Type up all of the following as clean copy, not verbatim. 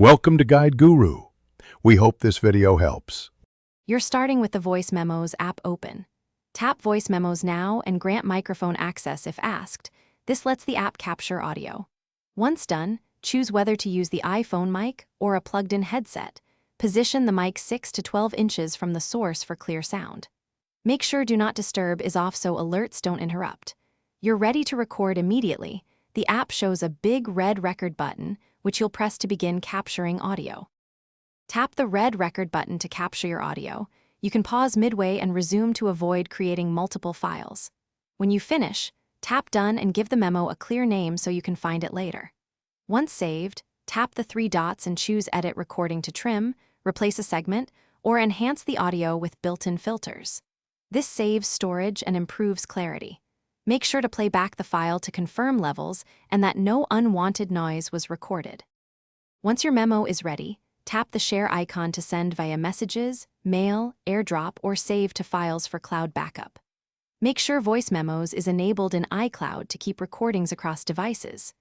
Welcome to Guide Guru. We hope this video helps. You're starting with the Voice Memos app open. Tap Voice Memos now and grant microphone access if asked. This lets the app capture audio. Once done, choose whether to use the iPhone mic or a plugged-in headset. Position the mic 6 to 12 inches from the source for clear sound. Make sure Do Not Disturb is off so alerts don't interrupt. You're ready to record immediately. The app shows a big red record button, which you'll press to begin capturing audio. Tap the red record button to capture your audio. You can pause midway and resume to avoid creating multiple files. When you finish, tap Done and give the memo a clear name so you can find it later. Once saved, tap the 3 dots and choose Edit Recording to trim, replace a segment, or enhance the audio with built-in filters. This saves storage and improves clarity. Make sure to play back the file to confirm levels and that no unwanted noise was recorded. Once your memo is ready, tap the share icon to send via messages, mail, AirDrop, or save to files for cloud backup. Make sure Voice Memos is enabled in iCloud to keep recordings across devices.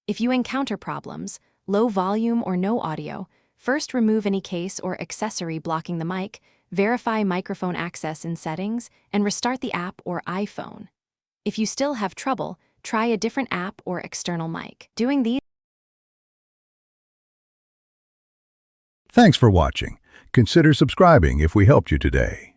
If you encounter problems, low volume or no audio, first remove any case or accessory blocking the mic, verify microphone access in settings, and restart the app or iPhone. If you still have trouble, try a different app or external mic. Doing these. Thanks for watching. Consider subscribing if we helped you today.